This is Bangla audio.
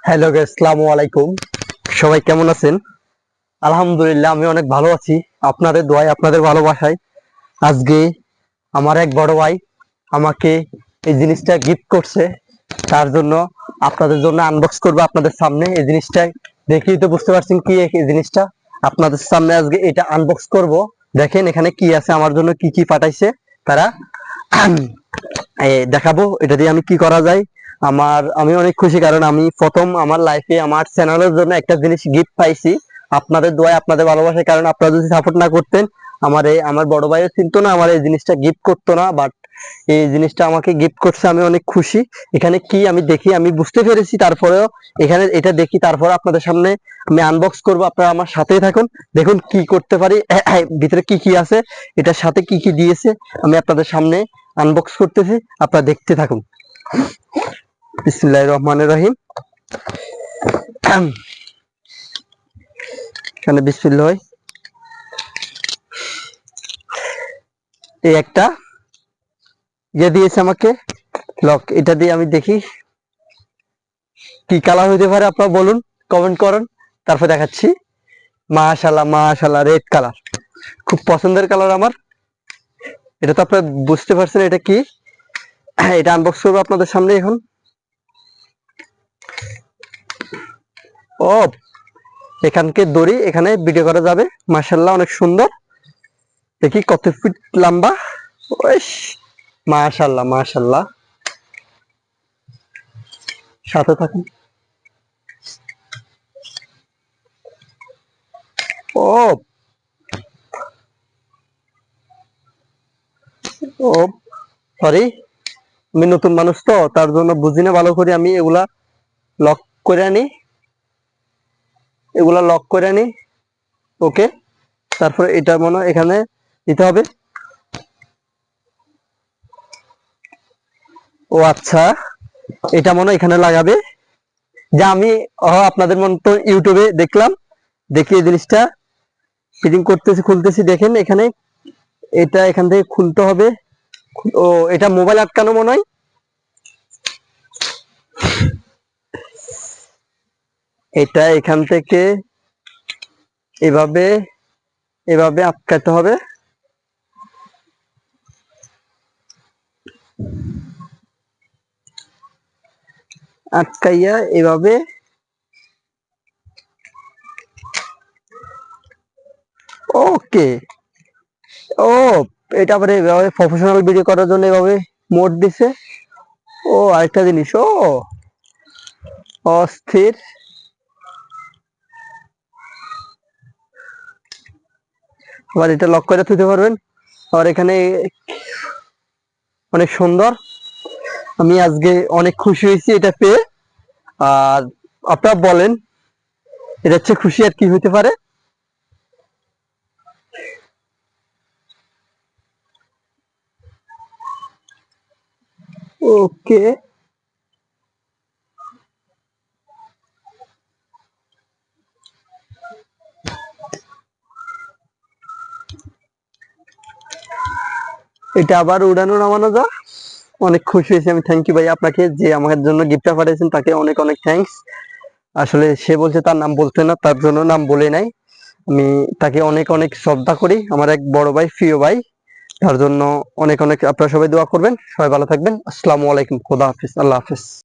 হ্যালো গাইস, আসসালামু আলাইকুম। সবাই কেমন আছেন? আলহামদুলিল্লাহ, আমি অনেক ভালো আছি। আপনাদের দোয়ায়, আপনাদের ভালোবাসায় আজকে আমার এক বড় ভাই আমাকে এই জিনিসটা গিফট করছে। তার জন্য আপনাদের জন্য আনবক্স করব আপনাদের সামনে। এই জিনিসটা দেখেই তো বুঝতে পারছেন কি এই জিনিসটা। আপনাদের সামনে আজকে এটা আনবক্স করব। দেখেন এখানে কি আছে, আমার জন্য কি কি পাঠাইছে তারা। দেখাবো এটা দিয়ে আমি কি করা যায়। আমি অনেক খুশি, কারণ আমি প্রথম আমার লাইফে আমার চ্যানেলের জন্য একটা জিনিস গিফট পাইছি। আপনাদের দোয়ায়, আপনাদের ভালোবাসার কারণ, আপনারা যদি সাপোর্ট না করতেন আমার বড় ভাইও চিনতো না, আমার এই জিনিসটা গিফট করতো না। বাট এই জিনিসটা আমাকে গিফট করছে, আমি অনেক খুশি। এখানে কি আমি দেখি, আমি বুঝতে পেরেছি, তারপরেও এখানে এটা দেখি, তারপর আপনাদের সামনে আমি আনবক্স করব। আপনারা আমার সাথেই থাকুন, দেখুন কি করতে পারি, ভিতরে কি কি আছে, এটার সাথে কি কি দিয়েছে আমি আপনাদের সামনে আনবক্স করতেছি। আপনারা দেখতে থাকুন। বিসমিল্লাহির রহমানির রহিম। এখানে বিসমিল্লাহ, এই একটা দিয়েছে আমাকে লক। এটা দিয়ে আমি দেখি কি কালার হইতে পারে, আপনারা বলুন, কমেন্ট করুন, তারপর দেখাচ্ছি। মাশাআল্লাহ মাশাআল্লাহ, রেড কালার, খুব পছন্দের কালার আমার। এটা তো আপনারা বুঝতে পারছেন এটা কি। এটা আনবক্স করবো আপনাদের সামনে এখন। ও, এখানকে দড়ি, এখানে ভিডিও করা যাবে। মাশাআল্লাহ, অনেক সুন্দর। দেখি কত ফিট লম্বা। ওইস, মাশাআল্লাহ মাশাআল্লাহ, সাথে থাকুন। ও ও সরি, আমি নতুন মানুষ তো, তার জন্য বুঝি না ভালো করে। আমি লক করে আনি এগুলা লক করে আনি। ওকে, তারপরে এটা মনে হয় এখানে দিতে হবে। ও আচ্ছা, এটা মনে হয় এখানে লাগাবে। যা আমি আপনাদের মতো ইউটিউবে দেখলাম, দেখি এই জিনিসটা ফিটিং করতেছি, খুলতেছি। দেখেন এখানে এটা এখান থেকে খুলতে হবে। ও, এটা মোবাইল আটকানো মনে হয়। এটা এখান থেকে এভাবে এভাবে আটকাতে হবে। আটকাইয়া এভাবে। ওকে। ও, এটা আবার এভাবে প্রফেশনাল ভিডিও করার জন্য এভাবে মোড দিছে। ও, আরেকটা জিনিস, অস্থির। আবার এটা লক করে তুলতে পারবেন। আর এখানে অনেক সুন্দর। আমি আজকে অনেক খুশি হয়েছি এটা পেয়ে। আর আপনারা বলেন, এটা হচ্ছে খুশি আর কি হইতে পারে। ওকে, এটা আবার উড়ানো নামানো যা। অনেক খুশি হয়েছি আমি। থ্যাংক ইউ ভাই, আপনাকে যে আমার জন্য গিফটটা পাঠিয়েছেন তাকে অনেক অনেক থ্যাঙ্কস। আসলে সে বলছে তার নাম বলতে না, তার জন্য নাম বলে নাই। আমি তাকে অনেক অনেক শ্রদ্ধা করি, আমার এক বড় ভাই, প্রিয় ভাই। তার জন্য অনেক অনেক আপনারা সবাই দোয়া করবেন। সবাই ভালো থাকবেন। আসসালামু আলাইকুম, খোদা হাফিজ, আল্লাহ হাফিজ।